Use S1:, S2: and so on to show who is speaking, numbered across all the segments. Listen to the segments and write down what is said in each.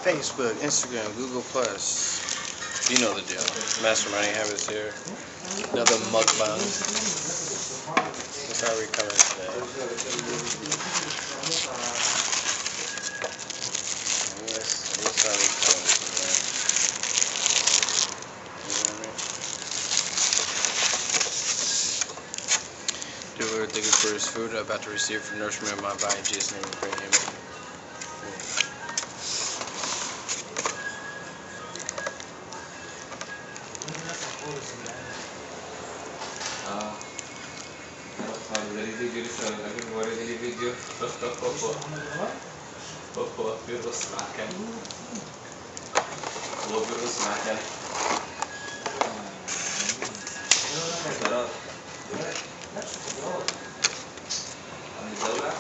S1: Facebook, Instagram, Google Plus. You know the deal. Masterminding Habits here. Another mukbang. That's how we cover today. What's how we cover today? Do Lord, thank you for His food I'm about to receive from nourishment of my body. In Jesus' name we pray. Amen.
S2: dari video lagi ngeluarin dari video هو بيرقص مع كلب هو بيرقص مع كلب قرار عن الدولة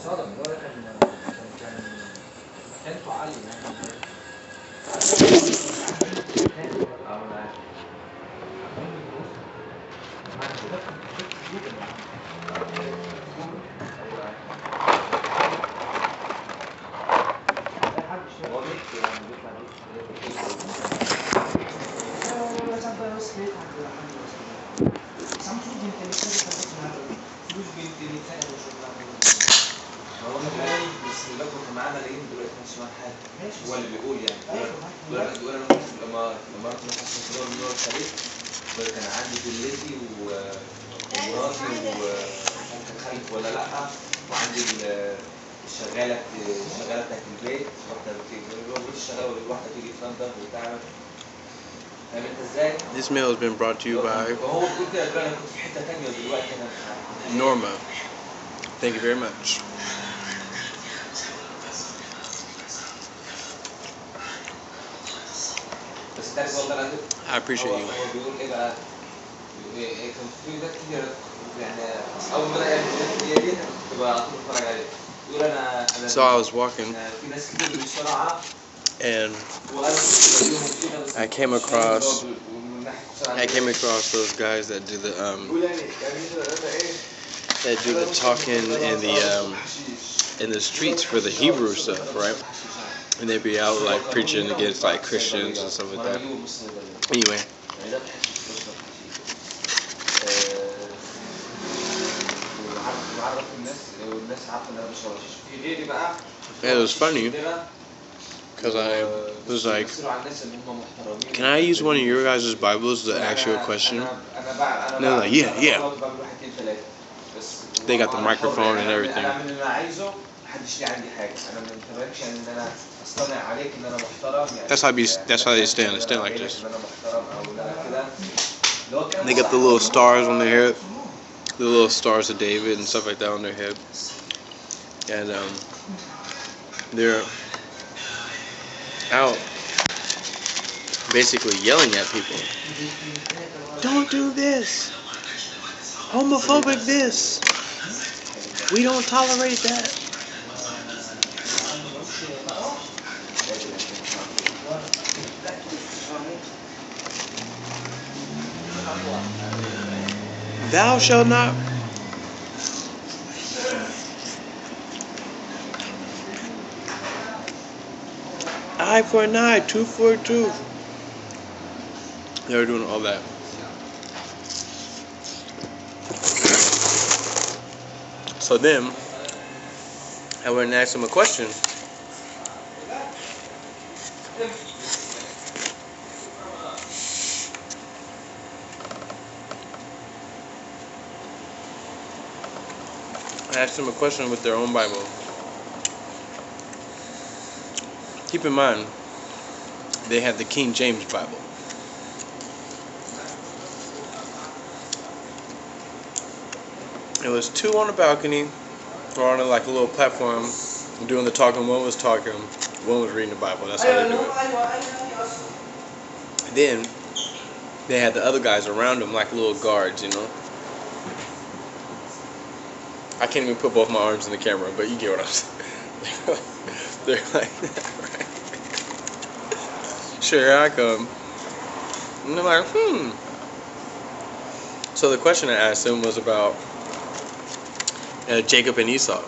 S3: صادم الولد كان مكانته عالية
S2: بسم الله كنت معانا لين دلوقتي مش معانا حاجه هو اللي بيقول يعني بيقول انا لما رحت مثلا في النور الخليج كان عندي فيلتي ومراتي وممكن خلف ولا لا وعندي الشغاله بتاعت البيت واحده الشغاله والواحده تيجي تنضف وتعمل فاهم انت ازاي؟
S1: This meal has been brought to you by
S2: هو كنت انا كنت في حته ثانيه دلوقتي انا
S1: Norma. Thank you very much. I appreciate you. So I was walking and I came across those guys that do the talking in the streets for the Hebrew stuff, right? And they'd be out like preaching against like Christians and stuff like that. Anyway. It was funny because I was like, can I use one of your guys' Bibles to ask you a question? And they're like, yeah. They got the microphone and everything. That's how they stand. They stand like this. And they got the little stars on their head, the little stars of David and stuff like that on their head. And they're out basically yelling at people. Don't do this. Homophobic this. We don't tolerate that. Thou shalt not. Eye for an eye, tooth for a tooth. They were doing all that. So then, I went and asked him a question. I asked them a question with their own Bible. Keep in mind, they had the King James Bible. It was two on a balcony, or on like a little platform, doing the talking. One was talking, one was reading the Bible. That's how they do it. Then, they had the other guys around them like little guards, you know. I can't even put both my arms in the camera, but you get what I'm saying. They're like that, right? Sure, here I come. And they're like, So the question I asked him was about Jacob and Esau.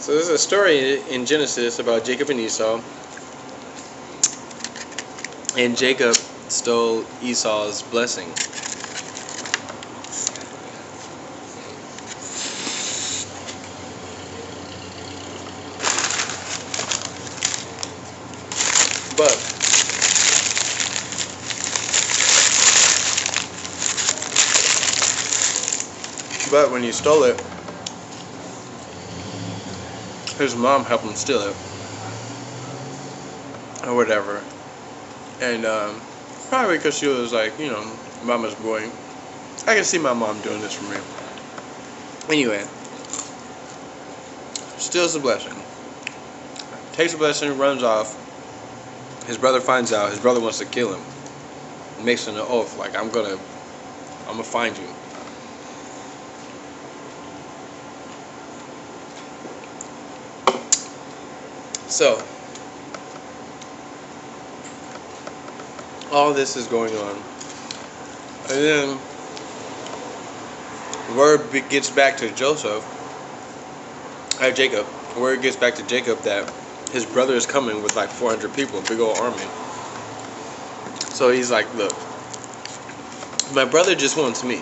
S1: So there's a story in Genesis about Jacob and Esau. And Jacob stole Esau's blessing. But when he stole it, his mom helped him steal it, or whatever. And probably because she was like, you know, mama's boy. I can see my mom doing this for me. Anyway, steals the blessing, takes the blessing, runs off. His brother finds out. His brother wants to kill him. Makes an oath, like, I'm gonna find you. So, all this is going on, and then word gets back to Jacob. Word gets back to Jacob that his brother is coming with like 400 people, a big old army. So he's like, look, my brother just wants me.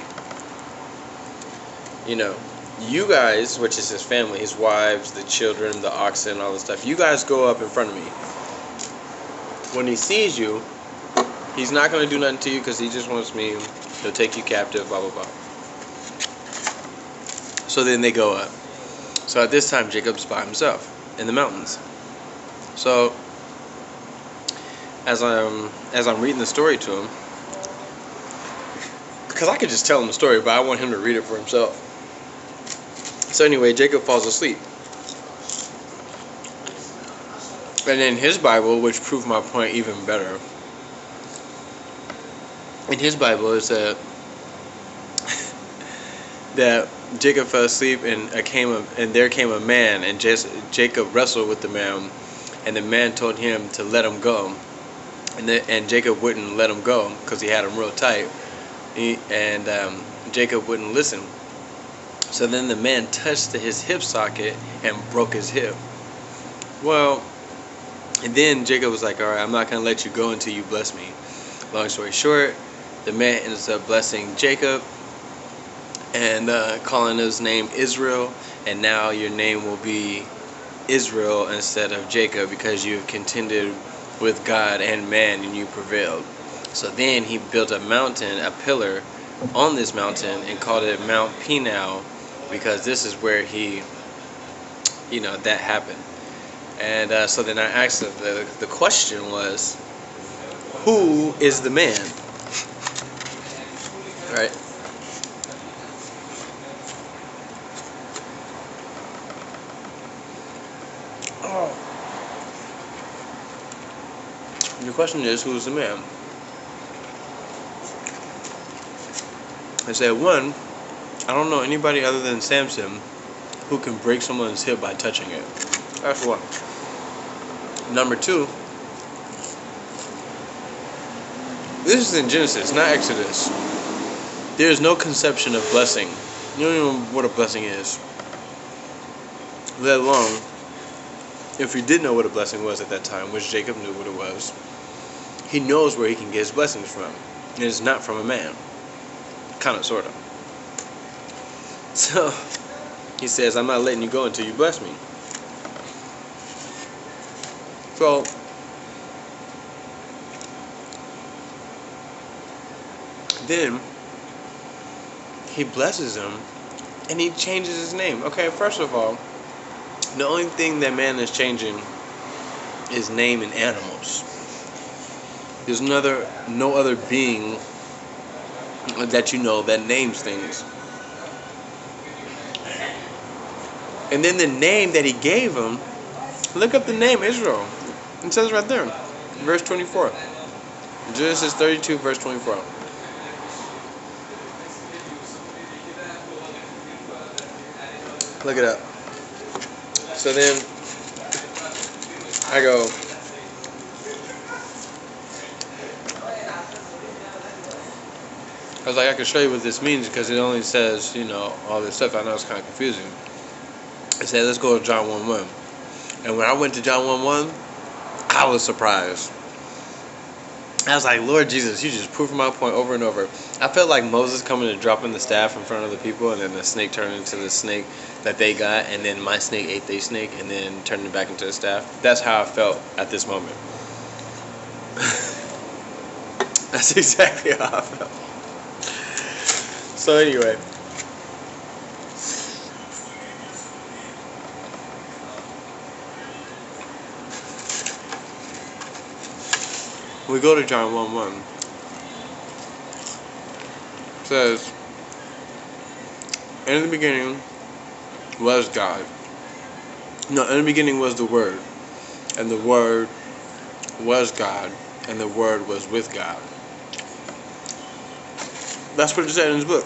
S1: You know, you guys, which is his family, his wives, the children, the oxen, all this stuff, you guys go up in front of me. When he sees you, he's not going to do nothing to you because he just wants me. He'll take you captive, blah, blah, blah. So then they go up. So at this time, Jacob's by himself in the mountains. So as I'm reading the story to him, because I could just tell him the story, but I want him to read it for himself. So anyway, Jacob falls asleep. And in his Bible, which proved my point even better, in his Bible it said that Jacob fell asleep and there came a man, and Jacob wrestled with the man, and the man told him to let him go, and Jacob wouldn't let him go because he had him real tight, and Jacob wouldn't listen. So then the man touched his hip socket and broke his hip. Well, and then Jacob was like, all right, I'm not going to let you go until you bless me. Long story short, the man ends up blessing Jacob and calling his name Israel, and now your name will be Israel instead of Jacob because you've contended with God and man and you prevailed. So then he built a mountain, a pillar on this mountain, and called it Mount Peniel, because this is where he, you know, that happened. And so then I asked him, the question was, who is the man? Right? Oh. Your question is, who is the man? I said, one, I don't know anybody other than Samson who can break someone's hip by touching it. That's one. Number two, this is in Genesis, not Exodus. There is no conception of blessing. You don't even know what a blessing is. Let alone, if you did know what a blessing was at that time, which Jacob knew what it was, he knows where he can get his blessings from. And it's not from a man. Kind of, sort of. So, he says, I'm not letting you go until you bless me. So, then, he blesses him, and he changes his name. Okay, first of all, the only thing that man is changing is name in animals. There's no other being that you know that names things. And then the name that he gave him, look up the name Israel. It says right there, verse 24. Genesis 32, verse 24. Look it up. So then I go, I was like, I can show you what this means because it only says, you know, all this stuff. I know it's kind of confusing. and said, let's go to John 1:1. And when I went to John 1:1, I was surprised. I was like, Lord Jesus, you just proving my point over and over. I felt like Moses coming and dropping the staff in front of the people, and then the snake turned into the snake that they got, and then my snake ate their snake, and then turned it back into a staff. That's how I felt at this moment. That's exactly how I felt. So anyway. We go to John 1:1. It says, in the beginning was God. No, in the beginning was the Word. And the Word was God. And the Word was with God. That's what it said in his book.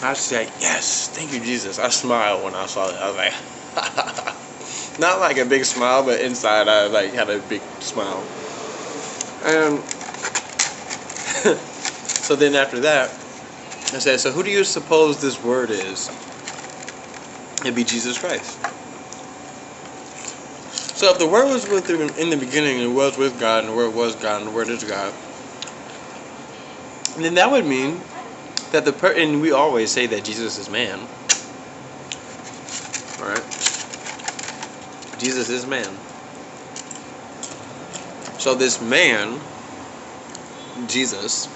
S1: I said, yes, thank you, Jesus. I smiled when I saw it. I was like, not like a big smile, but inside I like had a big smile. And so then after that, I said, so who do you suppose this Word is? It'd be Jesus Christ. So if the Word was with him in the beginning, and it was with God, and the Word was God, and the Word is God, then that would mean that and we always say that Jesus is man. Alright? Jesus is man. So this man, Jesus,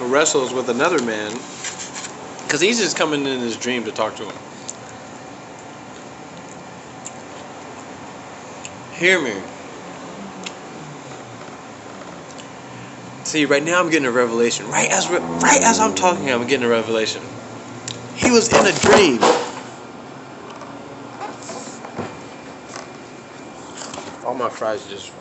S1: wrestles with another man because he's just coming in his dream to talk to him. Hear me. See, right now I'm getting a revelation. Right as I'm talking, I'm getting a revelation. He was in a dream. All my fries just